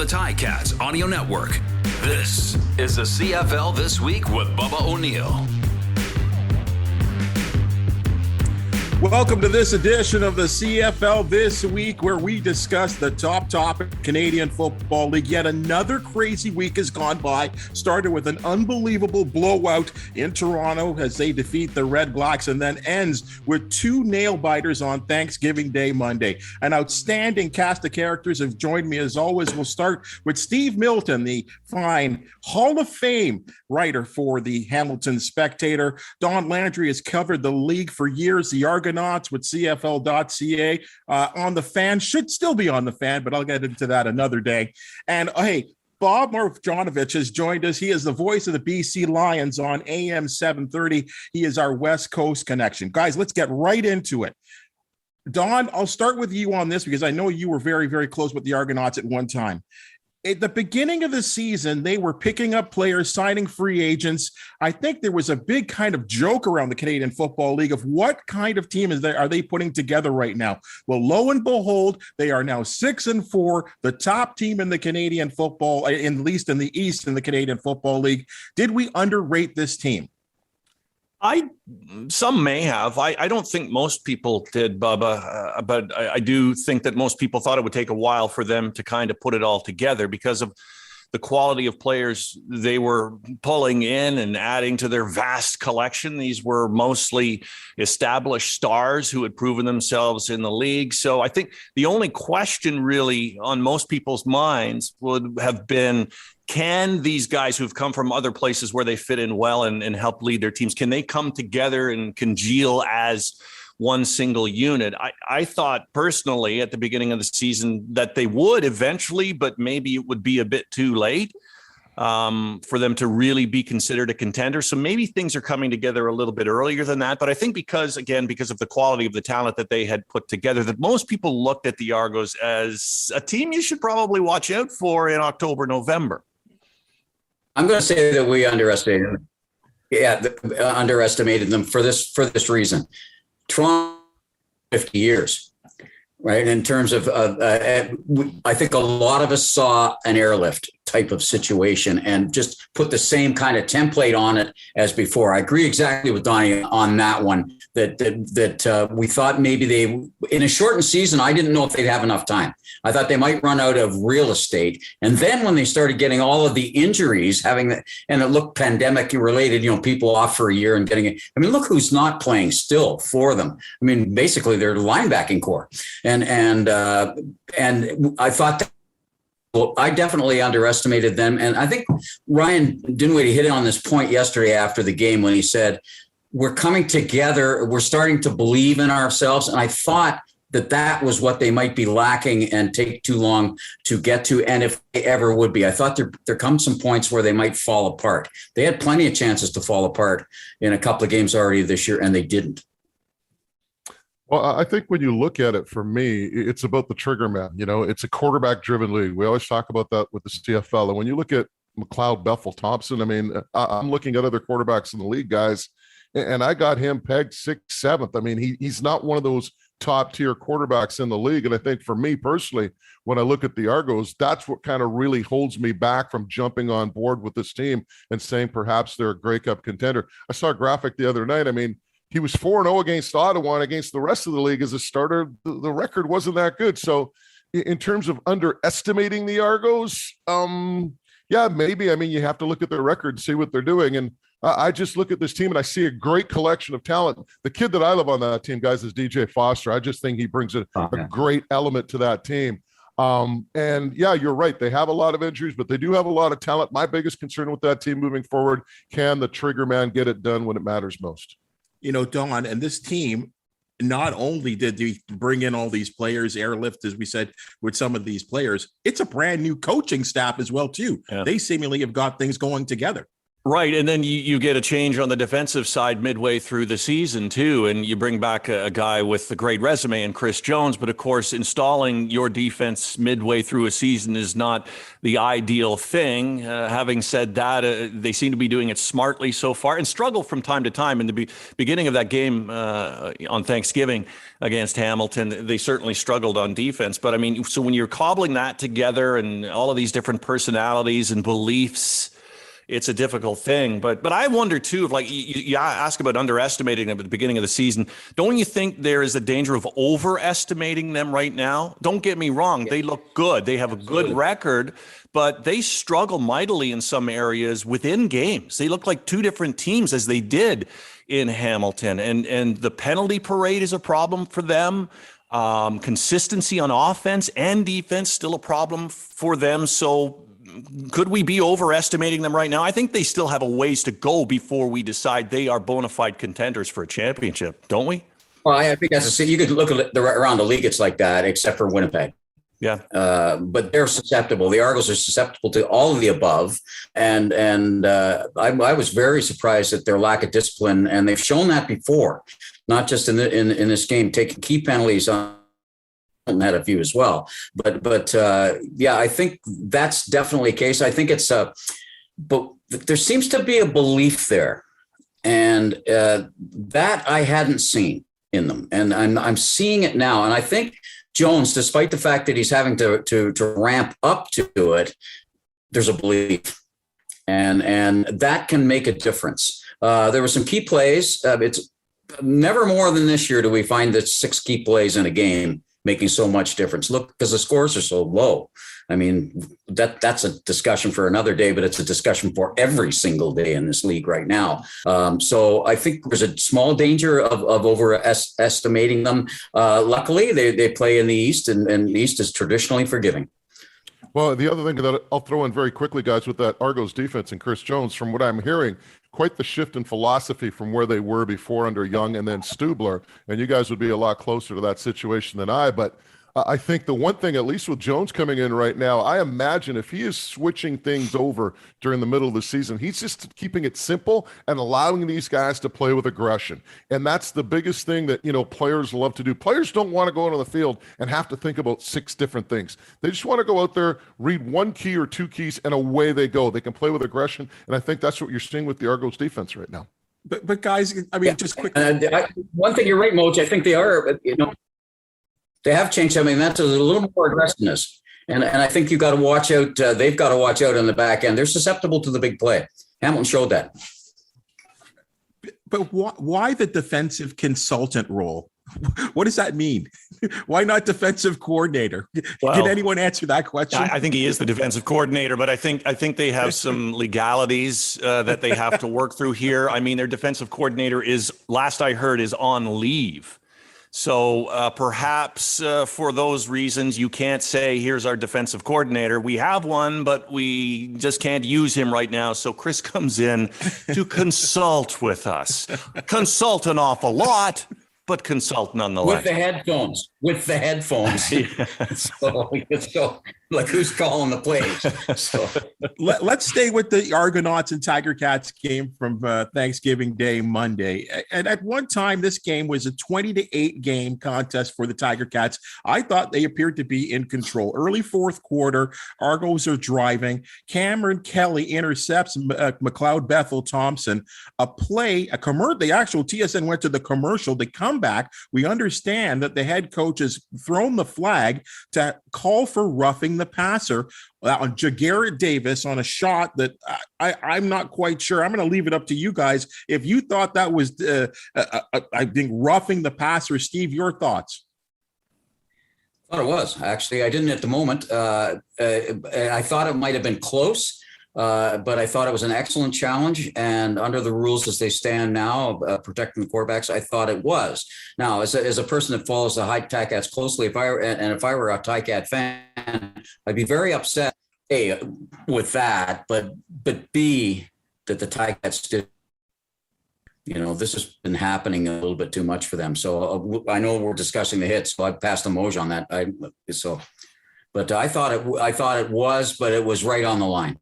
the Ticats Audio Network. This is the CFL This Week with Bubba O-Neil. Welcome to this edition of the CFL This Week, where we discuss the top topic, Canadian Football League. Yet another crazy week has gone by, started with an unbelievable blowout in Toronto as they defeat the Red Blacks, and then ends with two nail-biters on Thanksgiving Day Monday. An outstanding cast of characters have joined me as always. We'll start with Steve Milton, the fine Hall of Fame writer for the Hamilton Spectator. Don Landry has covered the league for years. The Argonauts with CFL.ca on the Fan, should still be on the Fan, but I'll get into that another day. And hey, Bob Marjonavich has joined us. He is the voice of the BC Lions on AM 730. He is our West Coast connection. Guys, let's get right into it. Don, I'll start with you on this because I know you were very, very close with the Argonauts at one time. At the beginning of the season, they were picking up players, signing free agents. I think there was a big kind of joke around the Canadian Football League of what kind of team are they putting together right now? Well, lo and behold, they are now 6-4, the top team in the Canadian football, at least in the East in the Canadian Football League. Did we underrate this team? Some may have. I don't think most people did, Bubba, but I do think that most people thought it would take a while for them to kind of put it all together because of the quality of players they were pulling in and adding to their vast collection. These were mostly established stars who had proven themselves in the league. So I think the only question really on most people's minds would have been, can these guys who've come from other places where they fit in well and help lead their teams, can they come together and congeal as one single unit? I thought personally at the beginning of the season that they would eventually, but maybe it would be a bit too late for them to really be considered a contender. So maybe things are coming together a little bit earlier than that. But I think because of the quality of the talent that they had put together, that most people looked at the Argos as a team you should probably watch out for in October, November. I'm going to say that we underestimated them. Yeah, underestimated them for this reason. Toronto, 50 years, right? In terms of, I think a lot of us saw an airlift type of situation and just put the same kind of template on it as before. I agree exactly with Donnie on that one, that we thought maybe in a shortened season, I didn't know if they'd have enough time. I thought they might run out of real estate. And then when they started getting all of the injuries, and it looked pandemic related, people off for a year and getting it. I mean, look who's not playing still for them. I mean, basically their linebacking core. And I thought that, well, I definitely underestimated them. And I think Ryan Dinwiddie hit on this point yesterday after the game when he said, we're coming together, we're starting to believe in ourselves. And I thought that was what they might be lacking and take too long to get to. And if they ever would be, I thought there come some points where they might fall apart. They had plenty of chances to fall apart in a couple of games already this year, and they didn't. Well, I think when you look at it, for me, it's about the trigger man. It's a quarterback-driven league. We always talk about that with the CFL. And when you look at McLeod, Bethel, Thompson, I mean, I'm looking at other quarterbacks in the league, guys, and I got him pegged 6th, 7th. I mean, he's not one of those top-tier quarterbacks in the league. And I think for me personally, when I look at the Argos, that's what kind of really holds me back from jumping on board with this team and saying perhaps they're a Grey Cup contender. I saw a graphic the other night. I mean, he was 4-0 against Ottawa, and against the rest of the league as a starter, the record wasn't that good. So in terms of underestimating the Argos, yeah, maybe. I mean, you have to look at their record and see what they're doing. And I just look at this team and I see a great collection of talent. The kid that I love on that team, guys, is DJ Foster. I just think he brings a great element to that team. And yeah, you're right. They have a lot of injuries, but they do have a lot of talent. My biggest concern with that team moving forward, can the trigger man get it done when it matters most? Don, and this team, not only did they bring in all these players, airlift, as we said, with some of these players, it's a brand new coaching staff as well, too. Yeah. They seemingly have got things going together. Right. And then you get a change on the defensive side midway through the season, too. And you bring back a guy with a great resume in Chris Jones. But of course, installing your defense midway through a season is not the ideal thing. Having said that, they seem to be doing it smartly so far and struggle from time to time. In the beginning of that game on Thanksgiving against Hamilton, they certainly struggled on defense. But I mean, so when you're cobbling that together and all of these different personalities and beliefs, it's a difficult thing. But I wonder, too, if like you ask about underestimating them at the beginning of the season, don't you think there is a danger of overestimating them right now? Don't get me wrong. They look good. They have a good record, but they struggle mightily in some areas within games. They look like two different teams as they did in Hamilton. And the penalty parade is a problem for them. Consistency on offense and defense still a problem for them. So could we be overestimating them right now? I think they still have a ways to go before we decide they are bona fide contenders for a championship, don't we? Well, I think that's you could look at around the league. It's like that, except for Winnipeg. Yeah. But they're susceptible. The Argos are susceptible to all of the above. And I was very surprised at their lack of discipline. And they've shown that before, not just in this game, taking key penalties on. Had a few as well, but yeah, I think that's definitely a case. I think it's but there seems to be a belief there, and that I hadn't seen in them, and I'm seeing it now. And I think Jones, despite the fact that he's having to ramp up to it, there's a belief, and that can make a difference. There were some key plays. It's never more than this year do we find that 6 key plays in a game making so much difference. Look, because the scores are so low. I mean, that's a discussion for another day, but it's a discussion for every single day in this league right now. So I think there's a small danger of overestimating them. Luckily, they play in the East, and the East is traditionally forgiving. Well, the other thing that I'll throw in very quickly, guys, with that Argos defense and Chris Jones, from what I'm hearing, quite the shift in philosophy from where they were before under Young and then Stubler. And you guys would be a lot closer to that situation than I. But I think the one thing, at least with Jones coming in right now, I imagine if he is switching things over during the middle of the season, he's just keeping it simple and allowing these guys to play with aggression. And that's the biggest thing that, players love to do. Players don't want to go onto the field and have to think about 6 different things. They just want to go out there, read 1 key or 2 keys, and away they go. They can play with aggression. And I think that's what you're seeing with the Argos defense right now. But guys, I mean, just quickly. One thing, you're right, Moj. I think they are, they have changed. I mean, that's a little more aggressiveness. And I think you got to watch out. They've got to watch out on the back end. They're susceptible to the big play. Hamilton showed that. But why the defensive consultant role? What does that mean? Why not defensive coordinator? Well, can anyone answer that question? I think he is the defensive coordinator, but I think they have some legalities that they have to work through here. I mean, their defensive coordinator is, last I heard, is on leave. So perhaps for those reasons, you can't say, here's our defensive coordinator. We have one, but we just can't use him right now. So Chris comes in to consult with us. Consult an awful lot, but consult nonetheless. With the headphones. So like, who's calling the plays? So let's stay with the Argonauts and Tiger Cats game from Thanksgiving Day Monday. And at one time, this game was a 20-8 game contest for the Tiger Cats. I thought they appeared to be in control. Early fourth quarter, Argos are driving. Cameron Kelly intercepts McLeod Bethel Thompson. The actual TSN went to the commercial. They come back. We understand that the head coach has thrown the flag to call for roughing the passer on Jagarrett Davis on a shot that I'm not quite sure. I'm going to leave it up to you guys. If you thought that was, I think, roughing the passer, Steve, your thoughts? I thought it was, actually. I didn't at the moment. I thought it might have been close. But I thought it was an excellent challenge, and under the rules as they stand now, protecting the quarterbacks, I thought it was. Now, as a person that follows the Ticats closely, if I were a Ticat fan, I'd be very upset, A, with that, but B, that the Ticats did. This has been happening a little bit too much for them. So I know we're discussing the hits, so I passed the Moj on that. But I thought it was, but it was right on the line.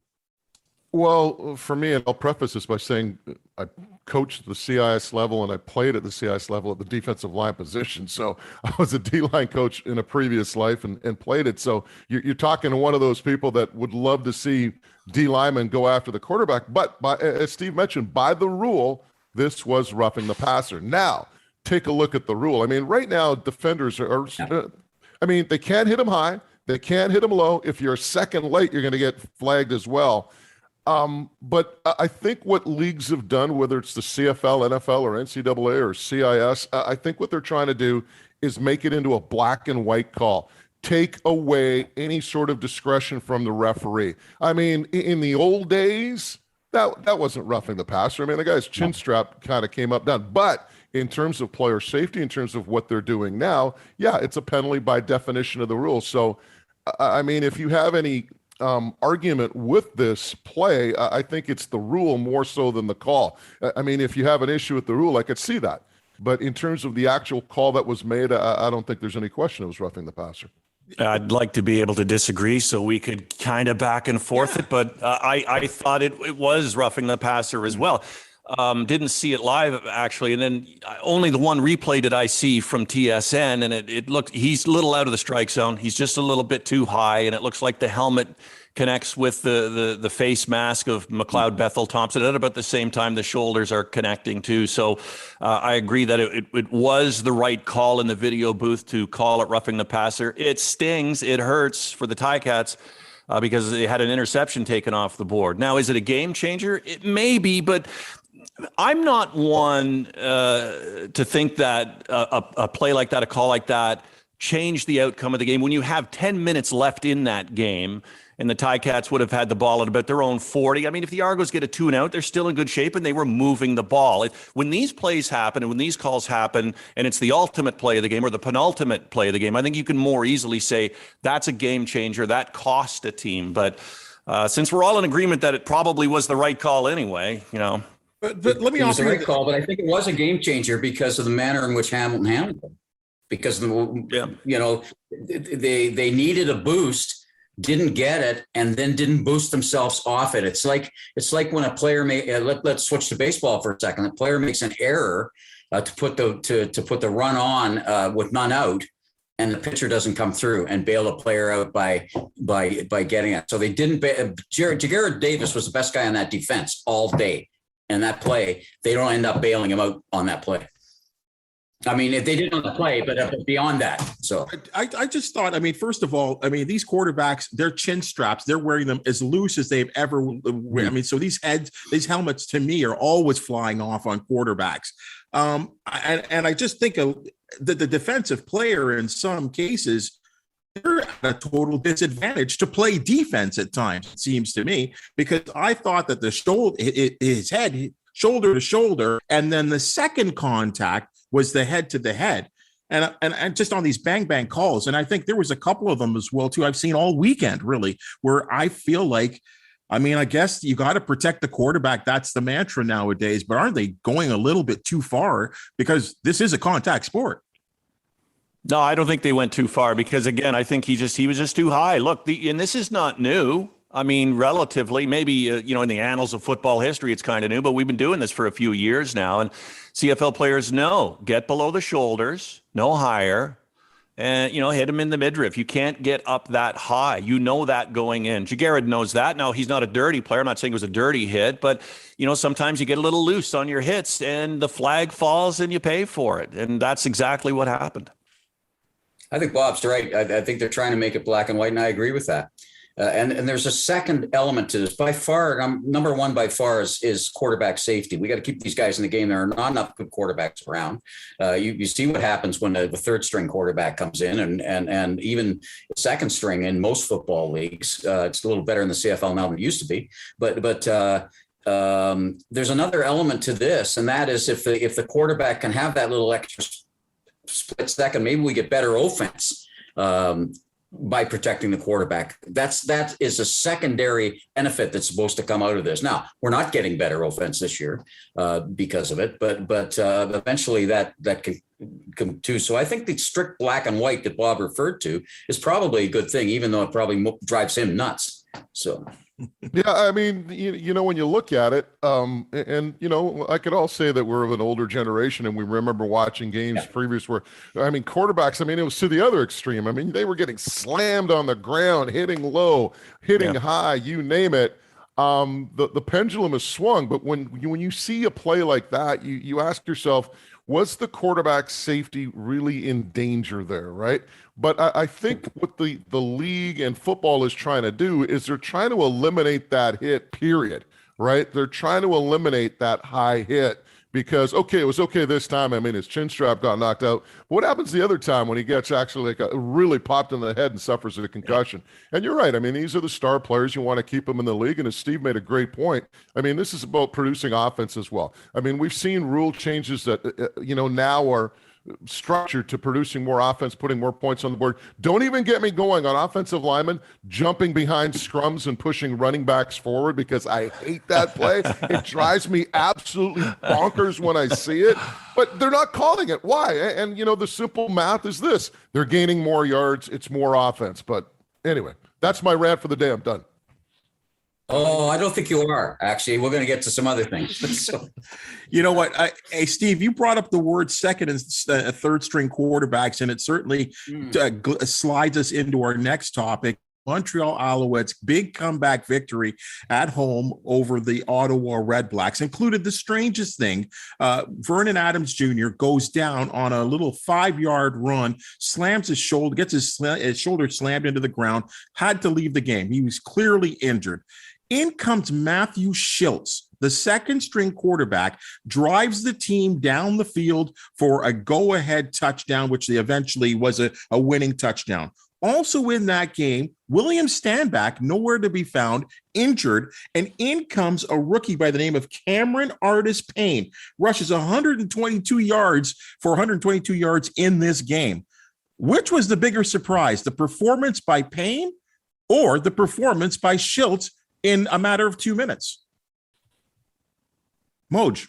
Well, for me, and I'll preface this by saying I coached the CIS level and I played at the CIS level at the defensive line position. So I was a D-line coach in a previous life and played it. So you're talking to one of those people that would love to see D linemen go after the quarterback. But as Steve mentioned, by the rule, this was roughing the passer. Now, take a look at the rule. I mean, right now, defenders they can't hit him high. They can't hit him low. If you're a second late, you're going to get flagged as well. But I think what leagues have done, whether it's the CFL, NFL, or NCAA, or CIS, I think what they're trying to do is make it into a black and white call. Take away any sort of discretion from the referee. I mean, in the old days, that wasn't roughing the passer. I mean, the guy's chin strap kind of came up done. But in terms of player safety, in terms of what they're doing now, yeah, it's a penalty by definition of the rules. So, I mean, if you have any argument with this play, I think it's the rule more so than the call. I mean, if you have an issue with the rule, I could see that. But in terms of the actual call that was made, I don't think there's any question it was roughing the passer. I'd like to be able to disagree so we could kind of back and forth it, but I thought it was roughing the passer as well. Didn't see it live, actually. And then only the one replay did I see from TSN, and it looked, he's a little out of the strike zone. He's just a little bit too high, and it looks like the helmet connects with the face mask of McLeod Bethel Thompson. At about the same time, the shoulders are connecting too. So I agree that it was the right call in the video booth to call it roughing the passer. It stings. It hurts for the Ticats. Because they had an interception taken off the board. Now, is it a game changer? It may be, but I'm not one to think that a play like that, a call like that, changed the outcome of the game. When you have 10 minutes left in that game, and the Ticats would have had the ball at about their own 40. I mean, if the Argos get a 2-and-out, they're still in good shape, and they were moving the ball. When these plays happen and when these calls happen, and it's the ultimate play of the game or the penultimate play of the game, I think you can more easily say that's a game changer. That cost a team. But since we're all in agreement that it probably was the right call anyway, you know. But let me It was offer the right call, but I think it was a game changer because of the manner in which Hamilton handled it. Because they needed a boost, didn't get it, and then didn't boost themselves off it. It's like when a player let's switch to baseball for a second. A player makes an error to put the run on with none out, and the pitcher doesn't come through and bail a player out by getting it. So they didn't. Jagarrett Davis was the best guy on that defense all day, and that play they don't end up bailing him out on that play. I mean, if they did on the play, but beyond that. So I just thought, I mean, first of all, I mean, these quarterbacks, their chin straps, they're wearing them as loose as they've ever wear. I mean, so these helmets to me are always flying off on quarterbacks. And I just think the defensive player in some cases, they're at a total disadvantage to play defense at times, it seems to me, because I thought that the his head, shoulder to shoulder, and then the second contact was the head to the head. And just on these bang calls. And I think there was a couple of them as well, too. I've seen all weekend, really, where I feel like, I mean, I guess you got to protect the quarterback. That's the mantra nowadays. But aren't they going a little bit too far? Because this is a contact sport. No, I don't think they went too far because, again, I think he was just too high. Look, and this is not new. I mean, relatively, maybe, in the annals of football history, it's kind of new, but we've been doing this for a few years now. And CFL players know, get below the shoulders, no higher, and, hit him in the midriff. You can't get up that high. You know that going in. Jagarrett knows that. Now, he's not a dirty player. I'm not saying it was a dirty hit, but, sometimes you get a little loose on your hits and the flag falls and you pay for it. And that's exactly what happened. I think Bob's right. I think they're trying to make it black and white, and I agree with that. And there's a second element to this. By far, number one by far is quarterback safety. We got to keep these guys in the game. There are not enough good quarterbacks around. You see what happens when the third string quarterback comes in, and even second string in most football leagues. It's a little better in the CFL now than it used to be. But there's another element to this, and that is if the quarterback can have that little extra split second, maybe we get better offense. By protecting the quarterback. That is a secondary benefit that's supposed to come out of this. Now, we're not getting better offense this year because of it, but eventually that can come too. So I think the strict black and white that Bob referred to is probably a good thing, even though it probably drives him nuts. So, Yeah, I mean, when you look at it, I could all say that we're of an older generation and we remember watching games previous where, I mean, quarterbacks, I mean, it was to the other extreme. I mean, they were getting slammed on the ground, hitting low, hitting high, you name it. The pendulum has swung, but when you see a play like that, you ask yourself, was the quarterback's safety really in danger there, right? But I think what the league and football is trying to do is they're trying to eliminate that hit, period, right? They're trying to eliminate that high hit because, okay, it was okay this time. I mean, his chin strap got knocked out. What happens the other time when he gets actually really popped in the head and suffers a concussion? And you're right. I mean, these are the star players. You want to keep them in the league. And as Steve made a great point, I mean, this is about producing offense as well. I mean, we've seen rule changes that, now are structured to producing more offense, putting more points on the board. Don't even get me going on offensive linemen jumping behind scrums and pushing running backs forward because I hate that play. It drives me absolutely bonkers when I see it, but they're not calling it. Why? And the simple math is this: they're gaining more yards. It's more offense. But anyway, that's my rant for the day. I'm done. Oh, I don't think you are. Actually, we're going to get to some other things. So. You know what? Hey, Steve, you brought up the word second and third string quarterbacks, and it certainly slides us into our next topic. Montreal Alouettes' big comeback victory at home over the Ottawa Red Blacks included the strangest thing. Vernon Adams Jr. goes down on a little 5-yard run, slams his shoulder, gets his shoulder slammed into the ground, had to leave the game. He was clearly injured. In comes Matthew Shiltz, the second-string quarterback, drives the team down the field for a go-ahead touchdown, which eventually was a winning touchdown. Also in that game, William Stanback, nowhere to be found, injured, and in comes a rookie by the name of Cameron Artis-Payne, rushes 122 yards for 122 yards in this game. Which was the bigger surprise, the performance by Payne or the performance by Shiltz in a matter of 2 minutes? Moj.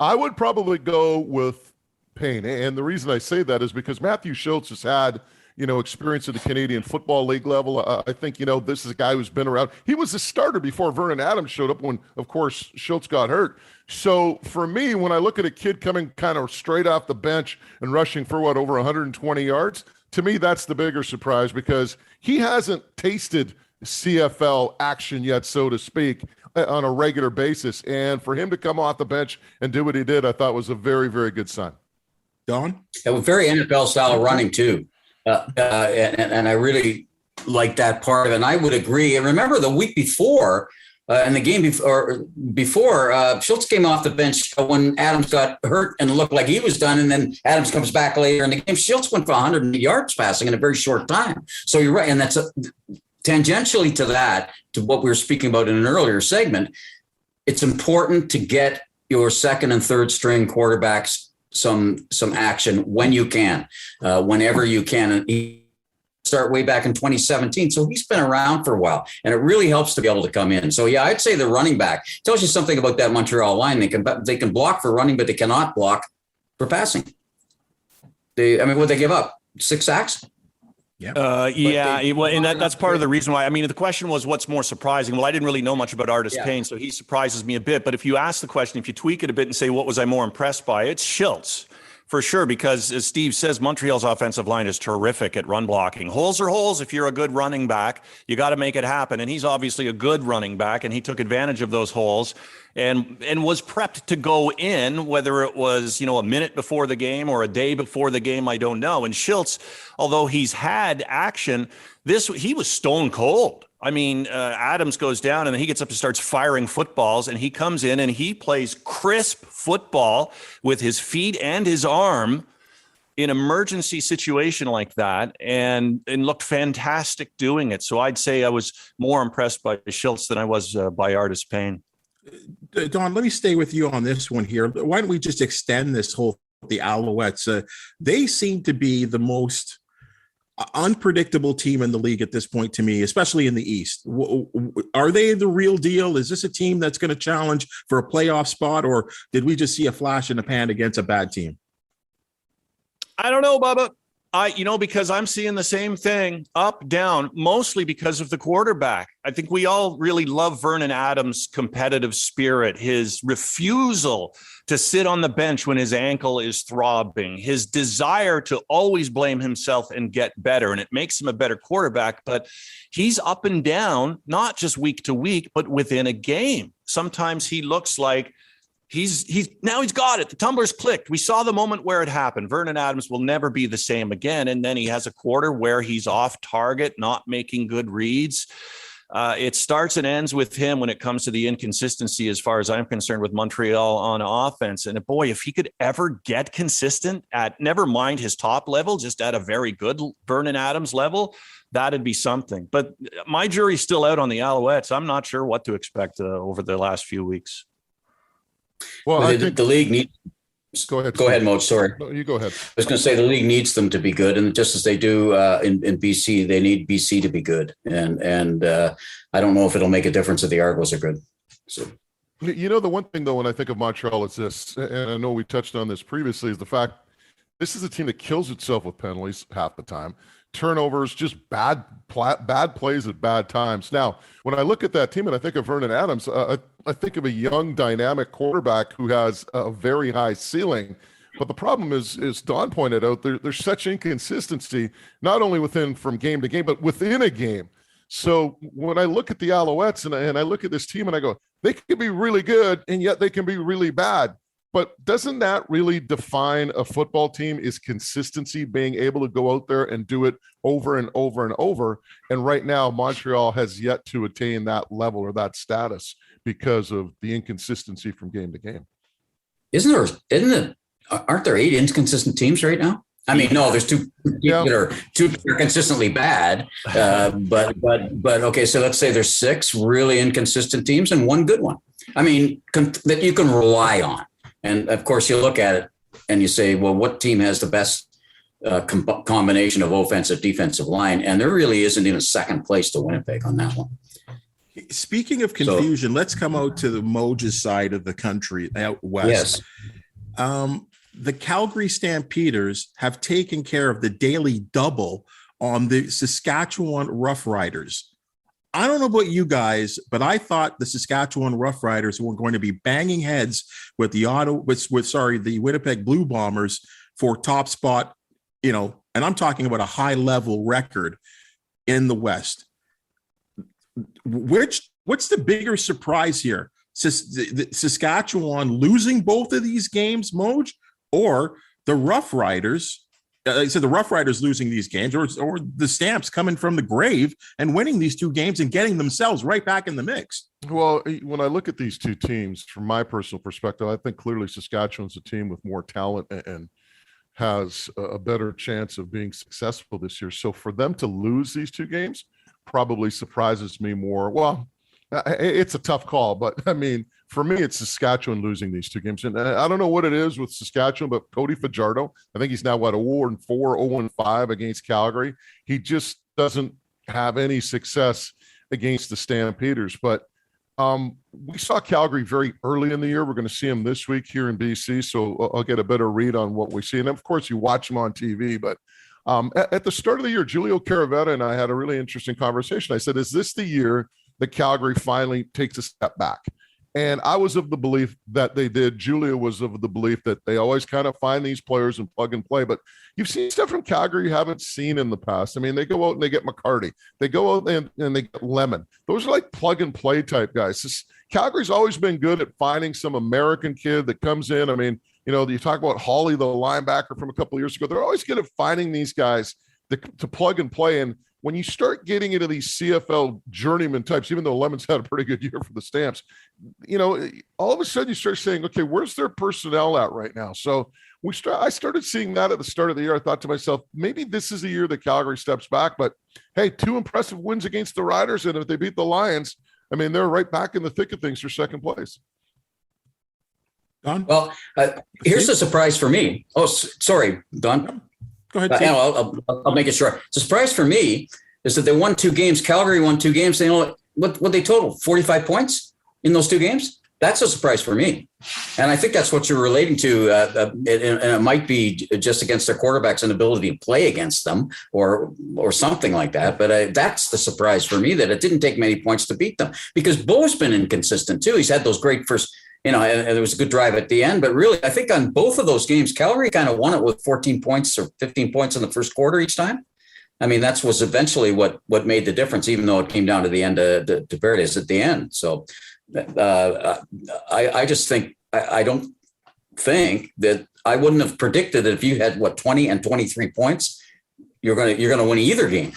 I would probably go with Payne. And the reason I say that is because Matthew Shiltz has had, experience at the Canadian Football League level. I think, this is a guy who's been around. He was a starter before Vernon Adams showed up when, of course, Shiltz got hurt. So for me, when I look at a kid coming kind of straight off the bench and rushing for over 120 yards, to me, that's the bigger surprise because he hasn't tasted CFL action yet, so to speak, on a regular basis. And for him to come off the bench and do what he did, I thought was a very, very good sign. Don? It was very NFL style running too. And I really like that part of it. And I would agree. And remember the week before, and the game before, Shiltz came off the bench when Adams got hurt and looked like he was done. And then Adams comes back later in the game. Shiltz went for 100 yards passing in a very short time. So you're right. And that's tangentially to that, to what we were speaking about in an earlier segment. It's important to get your second and third string quarterbacks some action when you can, whenever you can. And he start way back in 2017. So he's been around for a while, and it really helps to be able to come in. So yeah, I'd say the running back tells you something about that Montreal line. They can block for running, but they cannot block for passing. What they give up? 6 sacks? That's part of the reason why. I mean, the question was, what's more surprising? Well, I didn't really know much about Artis-Payne, so he surprises me a bit. But if you ask the question, if you tweak it a bit and say, what was I more impressed by? It's Shiltz, for sure, because as Steve says, Montreal's offensive line is terrific at run blocking. Holes are holes. If you're a good running back, you got to make it happen. And he's obviously a good running back, and he took advantage of those holes and was prepped to go in, whether it was, a minute before the game or a day before the game, I don't know. And Shiltz, although he's had action, he was stone cold. I mean, Adams goes down and then he gets up and starts firing footballs, and he comes in and he plays crisp football with his feet and his arm in emergency situation like that, and looked fantastic doing it. So I'd say I was more impressed by Shiltz than I was by Artis-Payne. Don, let me stay with you on this one here. Why don't we just extend this whole the Alouettes? They seem to be the most unpredictable team in the league at this point to me, especially in the East. Are they the real deal? Is this a team that's going to challenge for a playoff spot, or did we just see a flash in the pan against a bad team? I don't know, Bubba. Because I'm seeing the same thing, up, down, mostly because of the quarterback. I think we all really love Vernon Adams' competitive spirit, his refusal to sit on the bench when his ankle is throbbing, his desire to always blame himself and get better. And it makes him a better quarterback, but he's up and down, not just week to week, but within a game. Sometimes he looks like he's got it. The tumbler's clicked. We saw the moment where it happened. Vernon Adams will never be the same again. And then he has a quarter where he's off target, not making good reads. It starts and ends with him when it comes to the inconsistency, as far as I'm concerned, with Montreal on offense. And boy, if he could ever get consistent at, never mind his top level, just at a very good Vernon Adams level, that'd be something. But my jury's still out on the Alouettes. I'm not sure what to expect over the last few weeks. Well, I think the league needs. Go ahead, Moj. Sorry, no, you go ahead. I was going to say the league needs them to be good, and just as they do in BC, they need BC to be good. And I don't know if it'll make a difference if the Argos are good. So, the one thing though, when I think of Montreal, is this, and I know we touched on this previously, is the fact this is a team that kills itself with penalties half the time. Turnovers, just bad plays at bad times. Now, when I look at that team and I think of Vernon Adams, I think of a young, dynamic quarterback who has a very high ceiling. But the problem is Don pointed out, there's such inconsistency, not only from game to game, but within a game. So when I look at the Alouettes and I look at this team and I go, they can be really good, and yet they can be really bad. But doesn't that really define a football team, is consistency, being able to go out there and do it over and over and over? And right now, Montreal has yet to attain that level or that status because of the inconsistency from game to game. Aren't there 8 inconsistent teams right now? I mean, no, there's 2 that are consistently bad. But okay, so let's say there's 6 really inconsistent teams and 1 good one. I mean, that you can rely on. And of course, you look at it and you say, well, what team has the best combination of offensive, defensive line? And there really isn't even second place to Winnipeg on that one. Speaking of confusion, let's come out to the Moj's side of the country, out west. Yes. The Calgary Stampeders have taken care of the daily double on the Saskatchewan Roughriders. I don't know about you guys, but I thought the Saskatchewan Roughriders were going to be banging heads with the Winnipeg Blue Bombers for top spot, and I'm talking about a high level record in the West. What's the bigger surprise here? Saskatchewan losing both of these games, Moj, or the Roughriders? The Roughriders losing these games, or the Stamps coming from the grave and winning these 2 games and getting themselves right back in the mix. Well, when I look at these 2 teams, from my personal perspective, I think clearly Saskatchewan's a team with more talent and has a better chance of being successful this year. So for them to lose these 2 games probably surprises me more. Well, it's a tough call, but I mean, for me, it's Saskatchewan losing these 2 games. And I don't know what it is with Saskatchewan, but Cody Fajardo, I think he's now 0-4, 0-5 against Calgary. He just doesn't have any success against the Stampeders. But we saw Calgary very early in the year. We're going to see him this week here in BC, so I'll get a better read on what we see. And of course, you watch him on TV, but at the start of the year, Julio Caravetta and I had a really interesting conversation. I said, is this the year that Calgary finally takes a step back? And I was of the belief that they did. Julia was of the belief that they always kind of find these players and plug and play. But you've seen stuff from Calgary you haven't seen in the past. I mean, they go out and they get McCarty. They go out and they get Lemon. Those are like plug and play type guys. Calgary's always been good at finding some American kid that comes in. I mean, you talk about Hawley, the linebacker from a couple of years ago. They're always good at finding these guys to plug and play. And when you start getting into these CFL journeyman types, even though Lemon's had a pretty good year for the Stamps, all of a sudden you start saying, okay, where's their personnel at right now? So I started seeing that at the start of the year. I thought to myself, maybe this is the year that Calgary steps back. But hey, 2 impressive wins against the Riders, and if they beat the Lions, I mean, they're right back in the thick of things for second place. Don? Well, here's a surprise for me. Oh, sorry, Don. Go ahead. I'll make it short. The surprise for me is that they won 2 games. Calgary won 2 games. What they total? 45 points in those 2 games. That's a surprise for me. And I think that's what you're relating to. And it might be just against their quarterback's inability to play against them or something like that. But that's the surprise for me, that it didn't take many points to beat them, because Bo's been inconsistent too. He's had those great first, and there was a good drive at the end. But really, I think on both of those games, Calgary kind of won it with 14 points or 15 points in the first quarter each time. I mean, that was eventually what made the difference, even though it came down to the end to Verdes at the end. So I just think I don't think that I wouldn't have predicted that if you had 20 and 23 points, you're gonna win either game.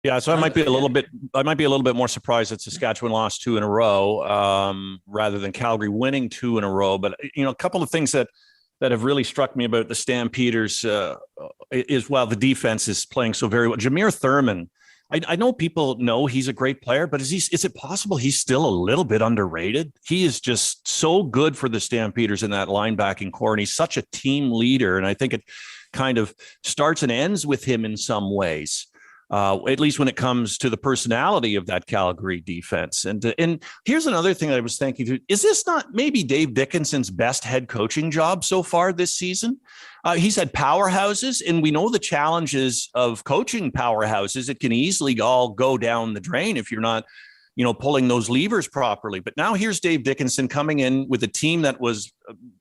Yeah, so I might be a little bit more surprised that Saskatchewan lost 2 in a row rather than Calgary winning 2 in a row. But a couple of things that have really struck me about the Stampeders is, while the defense is playing so very well, Jameer Thurman. I know people know he's a great player, but is it possible he's still a little bit underrated? He is just so good for the Stampeders in that linebacking core, and he's such a team leader. And I think it kind of starts and ends with him in some ways. At least when it comes to the personality of that Calgary defense. And here's another thing that I was thinking: is this not maybe Dave Dickinson's best head coaching job so far this season? He's had powerhouses, and we know the challenges of coaching powerhouses. It can easily all go down the drain if you're not, pulling those levers properly. But now here's Dave Dickinson coming in with a team that was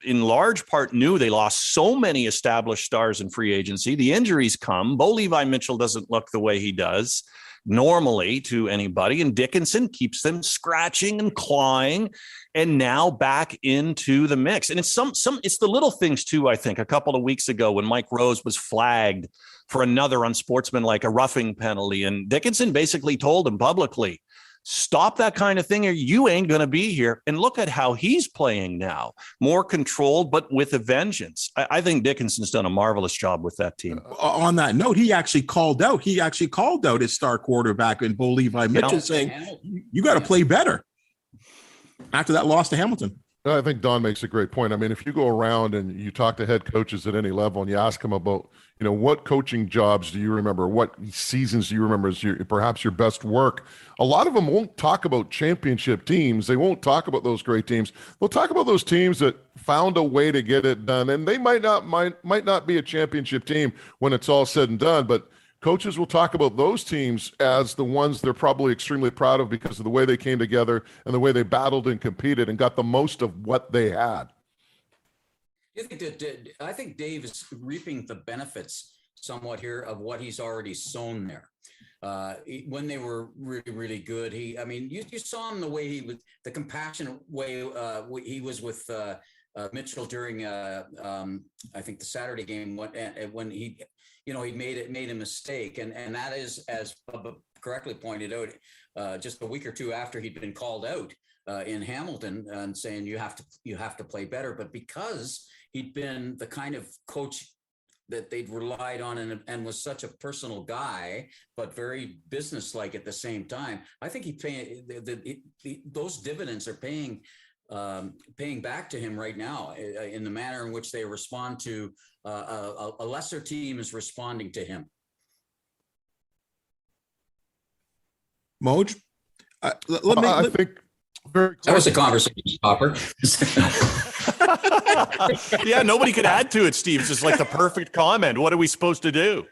in large part new. They lost so many established stars in free agency. The injuries come. Bo Levi Mitchell doesn't look the way he does normally to anybody. And Dickinson keeps them scratching and clawing, and now back into the mix. And it's it's the little things too. I think a couple of weeks ago when Mike Rose was flagged for another unsportsmanlike, a roughing penalty, and Dickinson basically told him publicly, stop that kind of thing or you ain't going to be here. And look at how he's playing now, more controlled, but with a vengeance. I think Dickinson's done a marvelous job with that team. On that note, he actually called out his star quarterback in Bo Levi Mitchell, saying, you got to play better after that loss to Hamilton. I think Don makes a great point. I mean, if you go around and you talk to head coaches at any level and you ask them about, what coaching jobs do you remember? What seasons do you remember as perhaps your best work? A lot of them won't talk about championship teams. They won't talk about those great teams. They'll talk about those teams that found a way to get it done. And they might not be a championship team when it's all said and done, but coaches will talk about those teams as the ones they're probably extremely proud of because of the way they came together and the way they battled and competed and got the most of what they had. I think Dave is reaping the benefits somewhat here of what he's already sown there. When they were really, really good, you saw him the way he was, the compassionate way he was with Mitchell during, I think the Saturday game when he made a mistake, and that is, as Bubba correctly pointed out, just a week or two after he'd been called out in Hamilton and saying you have to play better, but because he'd been the kind of coach that they'd relied on and was such a personal guy, but very businesslike at the same time. I think those dividends are paying back to him right now in the manner in which they respond to a lesser team is responding to him. Moj, I think very close. That was a conversation stopper. Yeah, nobody could add to it, Steve. It's just like the perfect comment. What are we supposed to do?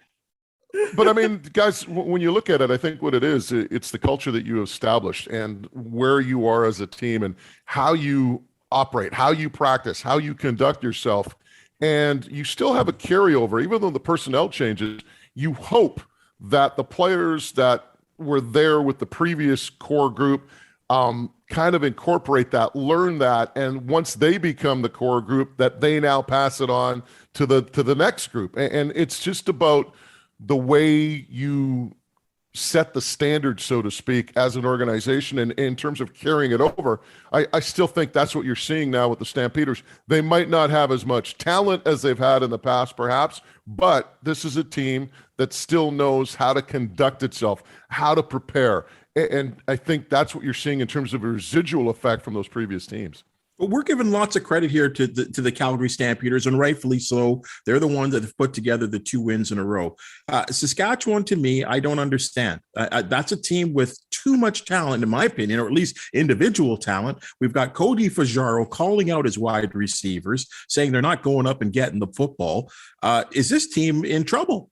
But I mean, guys, when you look at it, I think what it is, it's the culture that you established and where you are as a team and how you operate, how you practice, how you conduct yourself. And you still have a carryover, even though the personnel changes. You hope that the players that were there with the previous core group kind of incorporate that, learn that, and once they become the core group, that they now pass it on to the next group. And it's just about the way you set the standard, so to speak, as an organization, and in terms of carrying it over. I still think that's what you're seeing now with the Stampeders. They might not have as much talent as they've had in the past, perhaps, but this is a team that still knows how to conduct itself, how to prepare. And I think that's what you're seeing in terms of a residual effect from those previous teams. But we're giving lots of credit here to the Calgary Stampeders, and rightfully so. They're the ones that have put together the 2 wins in a row. Saskatchewan, to me, I don't understand. That's a team with too much talent, in my opinion, or at least individual talent. We've got Cody Fajardo calling out his wide receivers, saying they're not going up and getting the football. Is this team in trouble?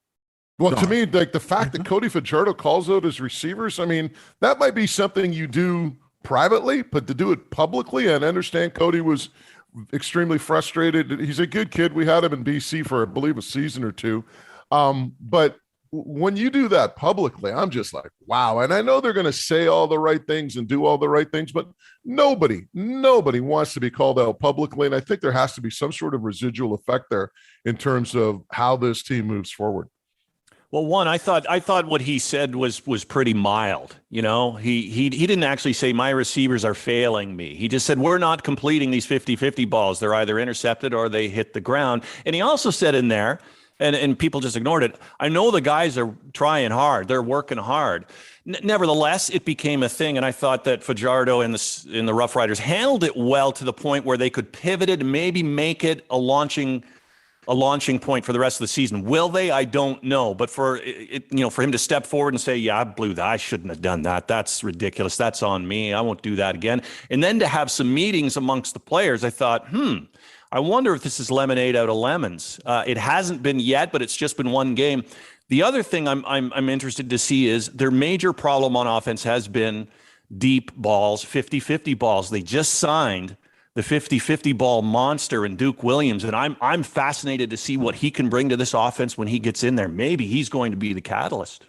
Well, to me, like the fact that Cody Fajardo calls out his receivers, I mean, that might be something you do privately, but to do it publicly, and I understand Cody was extremely frustrated. He's a good kid. We had him in BC for, I believe, a season or 2. But when you do that publicly, I'm just like, wow. And I know they're going to say all the right things and do all the right things, but nobody wants to be called out publicly. And I think there has to be some sort of residual effect there in terms of how this team moves forward. Well, one, I thought what he said was pretty mild. You know, he didn't actually say my receivers are failing me. He just said we're not completing these 50-50 balls. They're either intercepted or they hit the ground. And he also said in there, and people just ignored it, I know the guys are trying hard. They're working hard. Nevertheless, it became a thing, and I thought that Fajardo and the Rough Riders handled it well to the point where they could pivot it and maybe make it a launching point for the rest of the season. Will they? I don't know. But for him to step forward and say, yeah, I blew that. I shouldn't have done that. That's ridiculous. That's on me. I won't do that again. And then to have some meetings amongst the players, I thought, I wonder if this is lemonade out of lemons. It hasn't been yet, but it's just been one game. The other thing I'm interested to see is their major problem on offense has been deep balls, 50-50 balls. They just signed the 50-50 ball monster in Duke Williams. And I'm fascinated to see what he can bring to this offense when he gets in there. Maybe he's going to be the catalyst.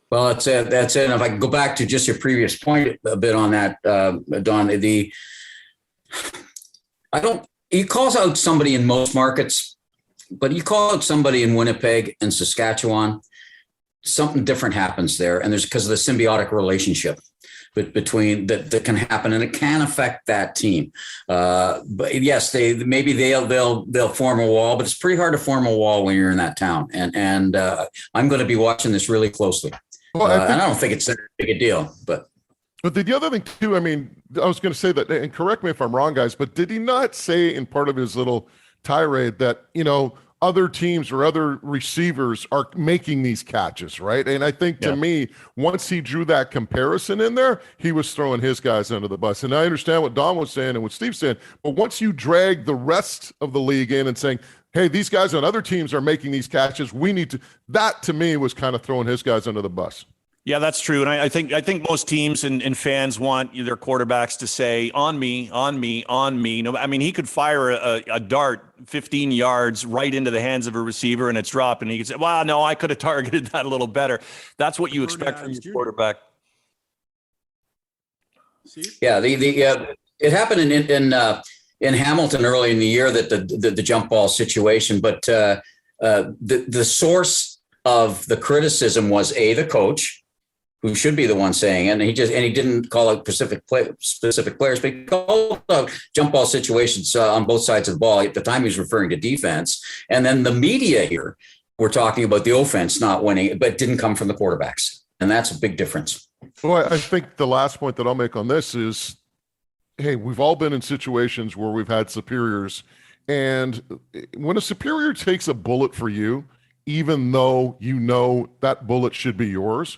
Well, that's it. And if I can go back to just your previous point a bit on that, Don, he calls out somebody in most markets, but you call out somebody in Winnipeg and Saskatchewan, something different happens there. And there's because of the symbiotic relationship between that can happen, and it can affect that team. But yes, they'll form a wall, but it's pretty hard to form a wall when you're in that town. And I'm going to be watching this really closely. Well, I don't think it's that big a deal, but the other thing too, I mean, I was going to say that, and correct me if I'm wrong, guys, but did he not say in part of his little tirade that, other teams or other receivers are making these catches, right? And I think to me, once he drew that comparison in there, he was throwing his guys under the bus. And I understand what Don was saying and what Steve's saying, but once you drag the rest of the league in and saying, hey, these guys on other teams are making these catches, we need to, that to me was kind of throwing his guys under the bus. Yeah, that's true. And I think most teams and fans want their quarterbacks to say, on me, on me, on me. No, I mean, he could fire a dart 15 yards right into the hands of a receiver and it's dropped. And he could say, well, no, I could have targeted that a little better. That's what you expect from your quarterback. Yeah, it happened in Hamilton early in the year that the jump ball situation, but the source of the criticism was the coach, who should be the one saying it, and he didn't call out specific players, but he called out jump ball situations on both sides of the ball. At the time, he was referring to defense, and then the media here were talking about the offense not winning, but didn't come from the quarterbacks, and that's a big difference. Well, I think the last point that I'll make on this is, hey, we've all been in situations where we've had superiors, and when a superior takes a bullet for you, even though that bullet should be yours,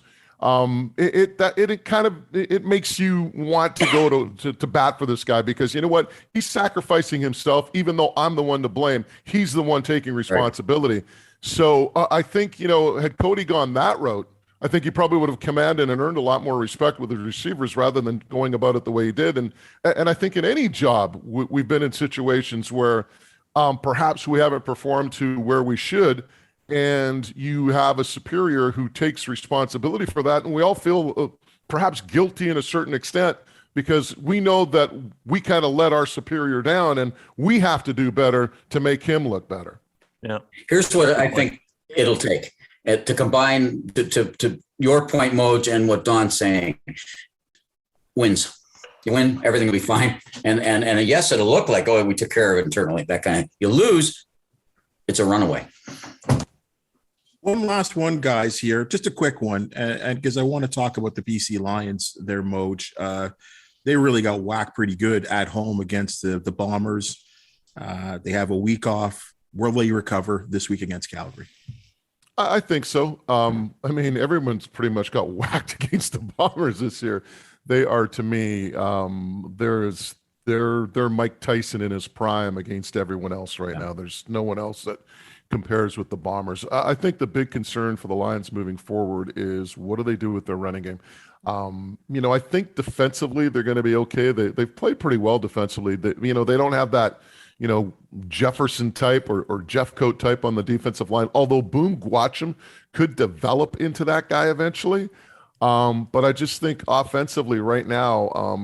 it makes you want to go to bat for this guy, because you know what? He's sacrificing himself, even though I'm the one to blame. He's the one taking responsibility. Right. So I think, had Cody gone that route, I think he probably would have commanded and earned a lot more respect with the receivers rather than going about it the way he did. And I think in any job, we've been in situations where perhaps we haven't performed to where we should, and you have a superior who takes responsibility for that. And we all feel perhaps guilty in a certain extent, because we know that we kind of let our superior down and we have to do better to make him look better. Yeah. Here's what I think it'll take to combine to your point, Moj, and what Don's saying. Wins. You win, everything will be fine. And yes, it'll look like, we took care of it internally, that kind of. You lose, it's a runaway. One last one, guys, here. Just a quick one, and because I want to talk about the BC Lions, their Moj. they really got whacked pretty good at home against the Bombers. They have a week off. Will they recover this week against Calgary? I think so. I mean, everyone's pretty much got whacked against the Bombers this year. They are, to me, they're Mike Tyson in his prime against everyone else right now. There's no one else that compares with the Bombers. I think the big concern for the Lions moving forward is what do they do with their running game? I think defensively they're going to be okay. They've played pretty well defensively. They don't have that, Jefferson type or Jeff Coat type on the defensive line, although Boom Gwacham could develop into that guy eventually. But I just think offensively right now,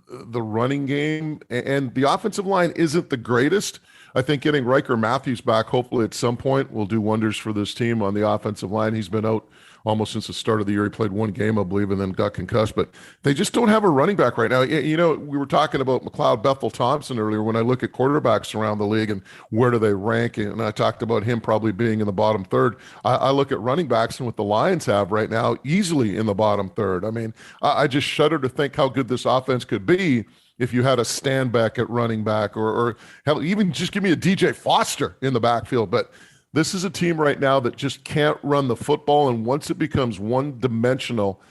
the running game and the offensive line isn't the greatest. I think getting Riker Matthews back, hopefully at some point, will do wonders for this team on the offensive line. He's been out almost since the start of the year. He played one game, I believe, and then got concussed. But they just don't have a running back right now. We were talking about McLeod Bethel-Thompson earlier. When I look at quarterbacks around the league and where do they rank, and I talked about him probably being in the bottom third. I look at running backs and what the Lions have right now, easily in the bottom third. I mean, I just shudder to think how good this offense could be if you had a Stanback at running back or hell, even just give me a DJ Foster in the backfield. But this is a team right now that just can't run the football. And once it becomes one-dimensional,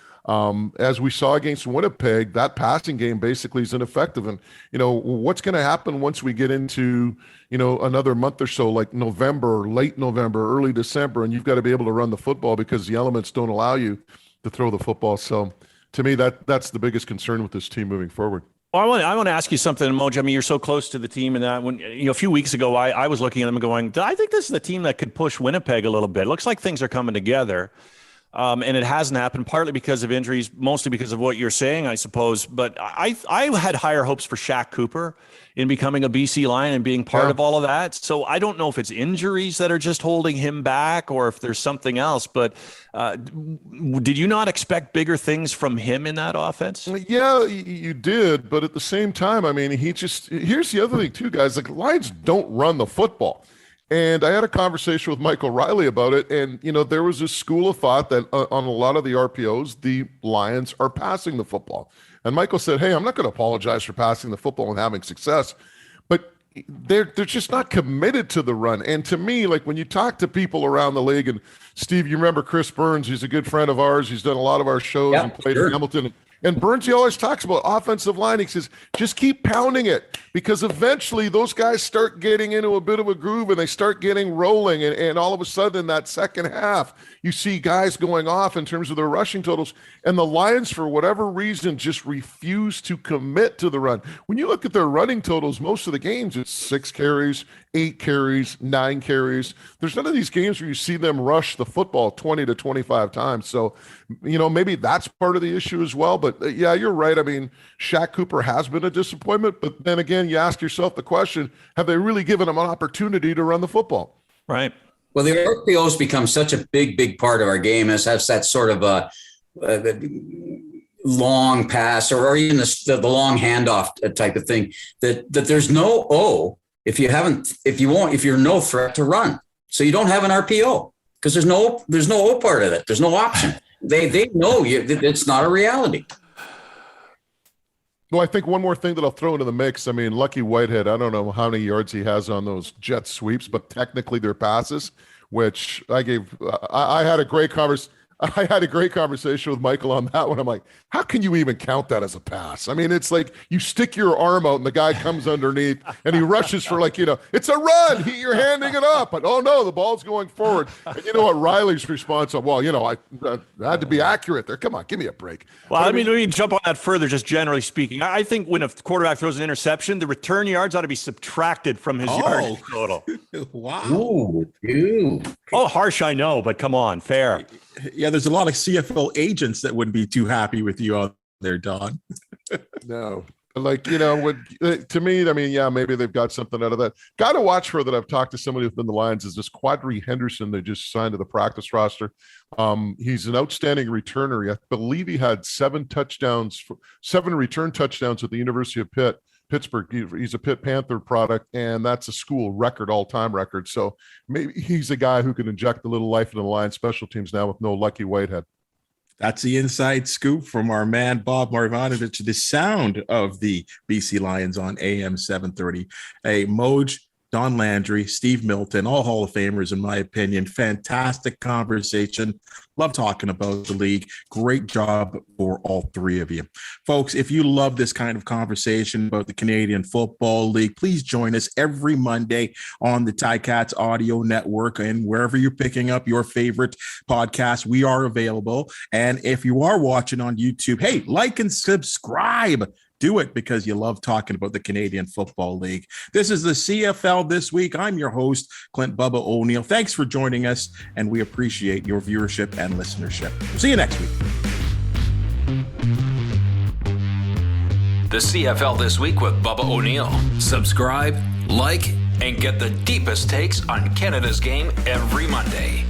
as we saw against Winnipeg, that passing game basically is ineffective. And, what's going to happen once we get into, another month or so, like November, late November, early December, and you've got to be able to run the football because the elements don't allow you to throw the football. So to me, that's the biggest concern with this team moving forward. Well, I want to ask you something, Moj. I mean, you're so close to the team, and that when a few weeks ago, I was looking at them and going, I think this is the team that could push Winnipeg a little bit. It looks like things are coming together, and it hasn't happened, partly because of injuries, mostly because of what you're saying, I suppose. But I had higher hopes for Shaq Cooper in becoming a BC Lion and being part of all of that. So I don't know if it's injuries that are just holding him back or if there's something else. But did you not expect bigger things from him in that offense? Yeah, you did. But at the same time, I mean, here's the other thing too, guys. Like, Lions don't run the football. And I had a conversation with Michael Riley about it. And, there was this school of thought that on a lot of the RPOs, the Lions are passing the football. And Michael said, hey, I'm not going to apologize for passing the football and having success, but they're just not committed to the run. And to me, like when you talk to people around the league, and Steve, you remember Chris Burns, he's a good friend of ours. He's done a lot of our shows and played in Hamilton. And Burns, he always talks about offensive line. He says, just keep pounding it because eventually those guys start getting into a bit of a groove and they start getting rolling. And all of a sudden, that second half, you see guys going off in terms of their rushing totals. And the Lions, for whatever reason, just refuse to commit to the run. When you look at their running totals, most of the games, it's 6 carries, 8 carries, 9 carries. There's none of these games where you see them rush the football 20 to 25 times. So, maybe that's part of the issue as well. But yeah, you're right. I mean, Shaq Cooper has been a disappointment. But then again, you ask yourself the question, have they really given him an opportunity to run the football? Right. Well, the RPOs become such a big part of our game as that sort of a long pass or even the long handoff type of thing that there's no O if you're no threat to run. So you don't have an RPO because there's no O part of it. There's no option. They know it's not a reality. Well, I think one more thing that I'll throw into the mix. I mean, Lucky Whitehead, I don't know how many yards he has on those jet sweeps, but technically they're passes, which I had a great conversation with Michael on that one. I'm like, how can you even count that as a pass? I mean, it's like you stick your arm out and the guy comes underneath and he rushes for it's a run. You're handing it up. But, oh, no, the ball's going forward. And you know what Riley's response was? Well, I had to be accurate there. Come on, give me a break. Well, let me jump on that further, just generally speaking. I think when a quarterback throws an interception, the return yards ought to be subtracted from his yardage total. Wow. Ooh. Oh, harsh, I know, but come on, fair. Yeah, there's a lot of CFL agents that wouldn't be too happy with you out there, Don. No. To me, I mean, yeah, maybe they've got something out of that. Got to watch for that. I've talked to somebody within the Lions is this Quadri Henderson they just signed to the practice roster. He's an outstanding returner. I believe he had 7 return touchdowns at the University of Pittsburgh. He's a Pitt Panther product, and that's a school record, all-time record. So maybe he's a guy who can inject a little life into the Lions special teams now with no Lucky Whitehead. That's the inside scoop from our man, Bob Marjonavich, the sound of the BC Lions on AM 730. Hey, Moj, Don Landry, Steve Milton, all Hall of Famers, in my opinion. Fantastic conversation. Love talking about the league. Great job for all three of you. Folks, if you love this kind of conversation about the Canadian Football League, please join us every Monday on the Ticats Audio Network and wherever you're picking up your favorite podcast, we are available. And if you are watching on YouTube, hey, like and subscribe. Do it because you love talking about the Canadian Football League. This is the CFL This Week. I'm your host, Clint Bubba O-Neil. Thanks for joining us, and we appreciate your viewership and listenership. See you next week. The CFL This Week with Bubba O-Neil. Subscribe, like, and get the deepest takes on Canada's game every Monday.